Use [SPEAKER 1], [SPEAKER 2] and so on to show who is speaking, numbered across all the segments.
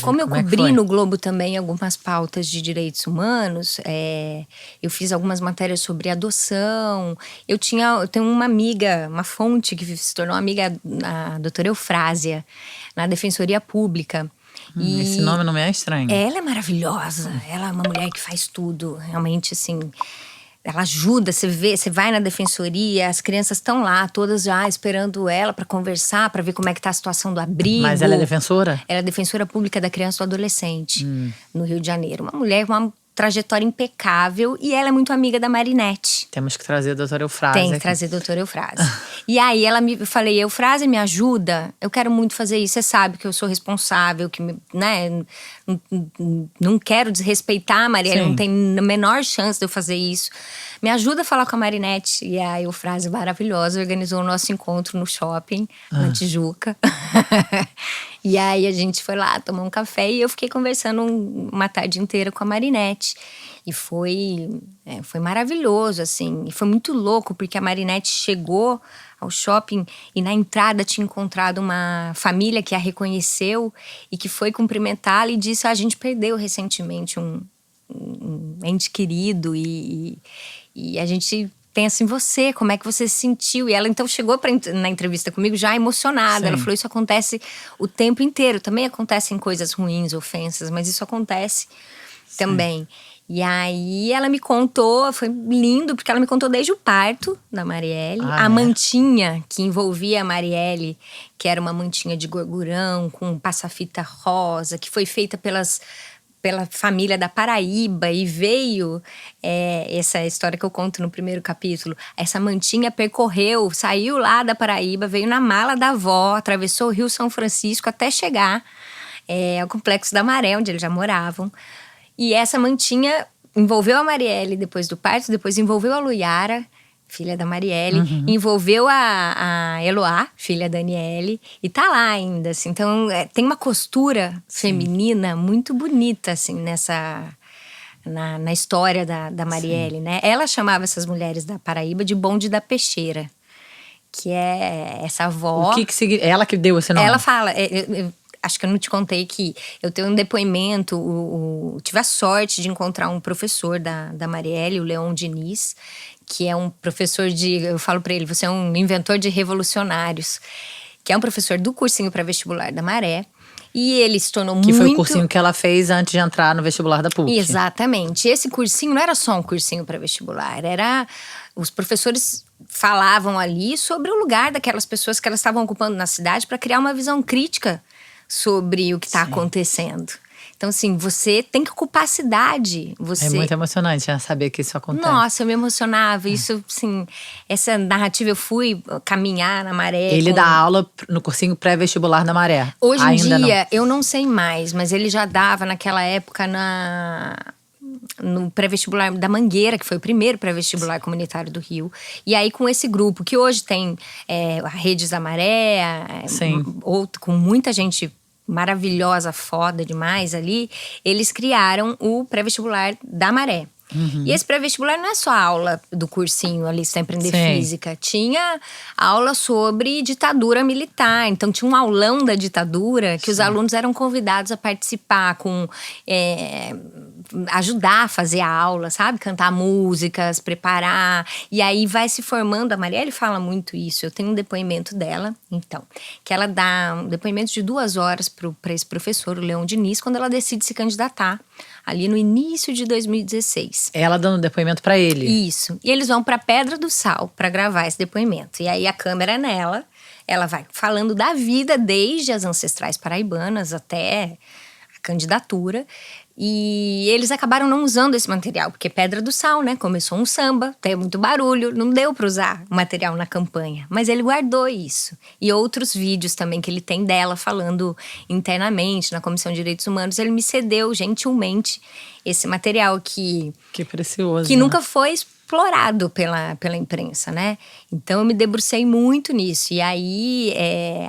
[SPEAKER 1] Como eu
[SPEAKER 2] Como é que
[SPEAKER 1] cobri
[SPEAKER 2] foi?
[SPEAKER 1] no Globo também algumas pautas de direitos humanos, eu fiz algumas matérias sobre adoção. Eu tenho uma amiga, uma fonte que se tornou amiga, a doutora Eufrásia, na Defensoria Pública.
[SPEAKER 2] Esse nome não me é estranho.
[SPEAKER 1] Ela é maravilhosa, ela é uma mulher que faz tudo, realmente assim. Ela ajuda, você vai na defensoria, as crianças estão lá, todas já esperando ela para conversar, para ver como é que tá a situação do abrigo.
[SPEAKER 2] Mas ela é defensora?
[SPEAKER 1] Ela é defensora pública da criança e do adolescente, no Rio de Janeiro. Uma mulher com uma trajetória impecável e ela é muito amiga da Marinette.
[SPEAKER 2] Temos que trazer a doutora Eufrásia
[SPEAKER 1] Tem que
[SPEAKER 2] aqui.
[SPEAKER 1] trazer a doutora Eufrásia. E aí eu falei, Eufrásia, me ajuda? Eu quero muito fazer isso. Você sabe que eu sou responsável, que não quero desrespeitar a Marielle,
[SPEAKER 2] Sim.
[SPEAKER 1] não tem a menor chance de eu fazer isso. Me ajuda a falar com a Marinette. E a Eufrásia, maravilhosa, organizou o nosso encontro no shopping, na Tijuca. E aí a gente foi lá tomar um café e eu fiquei conversando uma tarde inteira com a Marinette. E foi maravilhoso, assim. E foi muito louco, porque a Marinette chegou ao shopping e na entrada tinha encontrado uma família que a reconheceu e que foi cumprimentá-la e disse: a gente perdeu recentemente um ente querido e a gente pensa em você, como é que você se sentiu? E ela então chegou na entrevista comigo já emocionada.
[SPEAKER 2] Sim.
[SPEAKER 1] Ela falou, isso acontece o tempo inteiro. Também acontecem coisas ruins, ofensas, mas isso acontece também. E aí ela me contou, foi lindo, porque ela me contou desde o parto da Marielle. A mantinha que envolvia a Marielle, que era uma mantinha de gorgurão com passafita rosa, que foi feita pela família da Paraíba e veio, essa história que eu conto no primeiro capítulo, essa mantinha percorreu, saiu lá da Paraíba, veio na mala da avó, atravessou o Rio São Francisco até chegar ao Complexo da Maré, onde eles já moravam. E essa mantinha envolveu a Marielle depois do parto, depois envolveu a Luiara, filha da Marielle, envolveu a Eloá, filha da Aniele, e tá lá ainda, assim. Então, tem uma costura feminina muito bonita, assim, na história da Marielle, né? Ela chamava essas mulheres da Paraíba de bonde da peixeira, que é essa avó.
[SPEAKER 2] O que significa? Ela que deu esse nome?
[SPEAKER 1] Ela fala, acho que eu não te contei que eu tenho um depoimento, tive a sorte de encontrar um professor da Marielle, o Leon Diniz, que é um professor eu falo pra ele, você é um inventor de revolucionários, que é um professor do cursinho pré-vestibular da Maré. E ele se tornou muito...
[SPEAKER 2] Que foi o cursinho que ela fez antes de entrar no vestibular da PUC.
[SPEAKER 1] Exatamente. Esse cursinho não era só um cursinho pré-vestibular, os professores falavam ali sobre o lugar daquelas pessoas que elas estavam ocupando na cidade para criar uma visão crítica sobre o que está acontecendo. Então, assim, você tem que ocupar a cidade.
[SPEAKER 2] É muito emocionante, né, saber que isso acontece.
[SPEAKER 1] Nossa, eu me emocionava. Isso, assim, essa narrativa, eu fui caminhar na Maré.
[SPEAKER 2] Ele dá aula no cursinho pré-vestibular da Maré.
[SPEAKER 1] Hoje em
[SPEAKER 2] Ainda
[SPEAKER 1] dia, eu não sei mais, mas ele já dava naquela época no pré-vestibular da Mangueira, que foi o primeiro pré-vestibular comunitário do Rio. E aí, com esse grupo, que hoje tem a Redes da Maré, com muita gente maravilhosa, foda demais ali, eles criaram o pré-vestibular da Maré. E esse pré-vestibular não é só aula do cursinho ali, sempre aprender física. Tinha aula sobre ditadura militar. Então tinha um aulão da ditadura que os alunos eram convidados a participar, ajudar a fazer a aula, sabe? Cantar músicas, preparar. E aí vai se formando. A Marielle fala muito isso. Eu tenho um depoimento dela, então, que ela dá um depoimento de 2 horas para esse professor, o Leon Diniz, quando ela decide se candidatar, ali no início de 2016.
[SPEAKER 2] Ela dando depoimento pra ele.
[SPEAKER 1] Isso. E eles vão pra Pedra do Sal pra gravar esse depoimento. E aí a câmera é nela, ela vai falando da vida desde as ancestrais paraibanas até a candidatura. E eles acabaram não usando esse material, porque Pedra do Sal, né? Começou um samba, tem muito barulho, não deu pra usar o material na campanha. Mas ele guardou isso. E outros vídeos também que ele tem dela falando internamente na Comissão de Direitos Humanos, ele me cedeu gentilmente esse material que
[SPEAKER 2] precioso.
[SPEAKER 1] Que nunca foi explorado pela imprensa, né? Então eu me debrucei muito nisso. E aí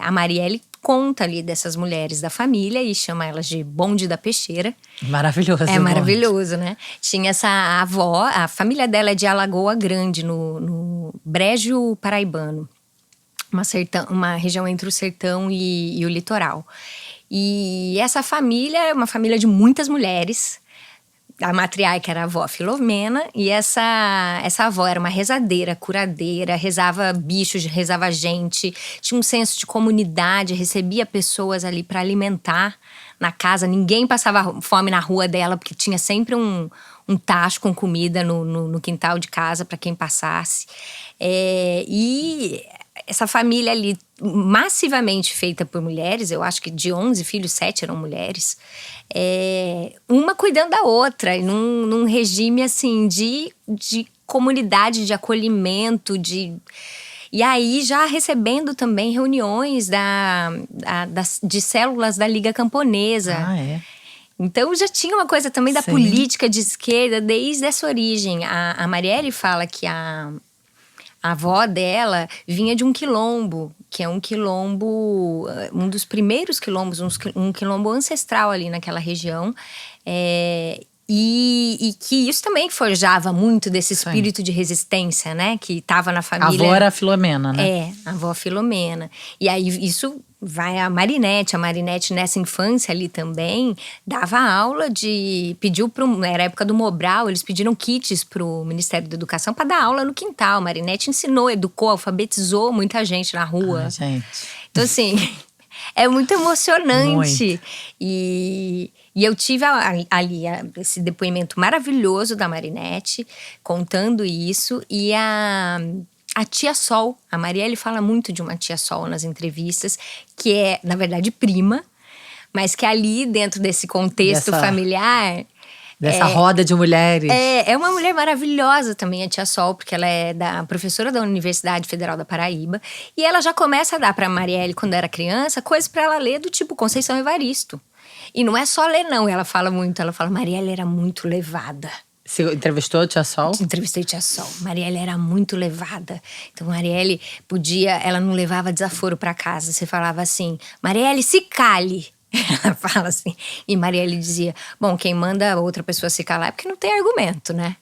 [SPEAKER 1] a Marielle conta ali dessas mulheres da família e chama elas de bonde da peixeira.
[SPEAKER 2] Maravilhoso.
[SPEAKER 1] É maravilhoso, né? Tinha essa avó, a família dela é de Alagoa Grande, no Brejo Paraibano. Uma região entre o sertão e o litoral. E essa família é uma família de muitas mulheres. A matriarca era a avó Filomena, e essa avó era uma rezadeira, curadeira, rezava bichos, rezava gente, tinha um senso de comunidade, recebia pessoas ali para alimentar na casa. Ninguém passava fome na rua dela, porque tinha sempre um tacho com comida no quintal de casa para quem passasse. E essa família ali, massivamente feita por mulheres, eu acho que de 11 filhos, 7 eram mulheres, uma cuidando da outra, num regime assim de comunidade, de acolhimento, e aí já recebendo também reuniões de células da Liga Camponesa.
[SPEAKER 2] Ah, é?
[SPEAKER 1] Então já tinha uma coisa também da
[SPEAKER 2] Sim.
[SPEAKER 1] política de esquerda desde essa origem. A Marielle fala que a avó dela vinha de um quilombo, que é um quilombo, um dos primeiros quilombos, um quilombo ancestral ali naquela região. E que isso também forjava muito desse espírito de resistência, né? Que estava na família.
[SPEAKER 2] A avó era a Filomena, né?
[SPEAKER 1] A avó Filomena. E aí isso vai a Marinette. A Marinette, nessa infância ali também, dava aula era a época do Mobral, eles pediram kits pro Ministério da Educação para dar aula no quintal. A Marinette ensinou, educou, alfabetizou muita gente na rua.
[SPEAKER 2] Ai, gente.
[SPEAKER 1] Então, assim, é muito emocionante.
[SPEAKER 2] Muito.
[SPEAKER 1] E eu tive ali esse depoimento maravilhoso da Marinette, contando isso. E a tia Sol, a Marielle fala muito de uma tia Sol nas entrevistas, que é, na verdade, prima, mas que ali, dentro desse contexto familiar…
[SPEAKER 2] Dessa roda de mulheres.
[SPEAKER 1] É uma mulher maravilhosa também, a tia Sol, porque ela é professora da Universidade Federal da Paraíba. E ela já começa a dar pra Marielle, quando era criança, coisas pra ela ler do tipo Conceição Evaristo. E não é só ler, não. Ela fala, Marielle era muito levada.
[SPEAKER 2] Você entrevistou a tia Sol?
[SPEAKER 1] Entrevistei a tia Sol. Marielle era muito levada. Então, Marielle ela não levava desaforo pra casa. Você falava assim, Marielle, se cale. Ela fala assim. E Marielle dizia, bom, quem manda outra pessoa se calar é porque não tem argumento, né?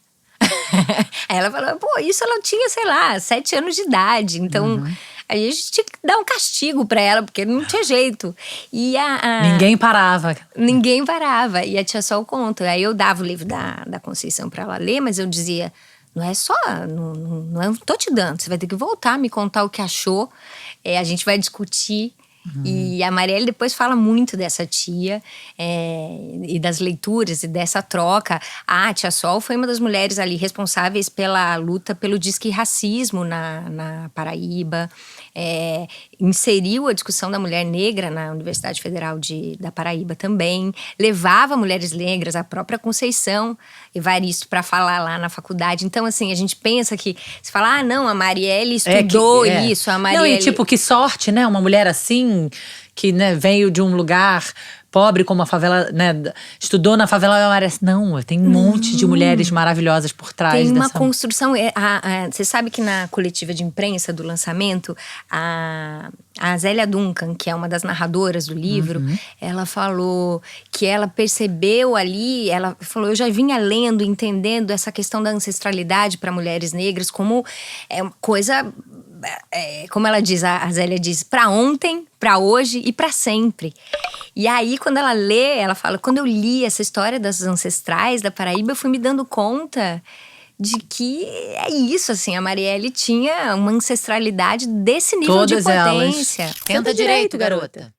[SPEAKER 1] Aí ela falou, isso ela tinha, sei lá, 7 anos de idade. Então, aí a gente tinha que dar um castigo pra ela, porque não tinha jeito. E
[SPEAKER 2] Ninguém parava.
[SPEAKER 1] Ninguém parava. E a tia Sol conta. Aí eu dava o livro da Conceição pra ela ler, mas eu dizia, não é só, não tô te dando. Você vai ter que voltar, me contar o que achou. A gente vai discutir. E a Marielle depois fala muito dessa tia e das leituras e dessa troca. A tia Sol foi uma das mulheres ali responsáveis pela luta pelo disque racismo na Paraíba. Inseriu a discussão da mulher negra na Universidade Federal da Paraíba também. Levava mulheres negras, a própria Conceição Evaristo, para falar lá na faculdade. Então, assim, a gente pensa que… Você fala, não, a Marielle estudou isso, a Marielle…
[SPEAKER 2] Não, e tipo, que sorte, né? Uma mulher assim, que né, veio de um lugar pobre como a favela, né? Estudou na favela. Não, tem um monte de mulheres maravilhosas por trás
[SPEAKER 1] dessa… Tem uma
[SPEAKER 2] dessa…
[SPEAKER 1] construção… Você sabe que na coletiva de imprensa do lançamento, a Zélia Duncan, que é uma das narradoras do livro, ela falou que ela percebeu ali… Ela falou, eu já vinha lendo, entendendo essa questão da ancestralidade para mulheres negras como coisa… como ela diz, a Zélia diz, para ontem, para hoje e para sempre. E aí, quando ela lê, ela fala, quando eu li essa história das ancestrais da Paraíba, eu fui me dando conta de que é isso, assim, a Marielle tinha uma ancestralidade desse nível de potência.
[SPEAKER 2] Tenta direito, garota.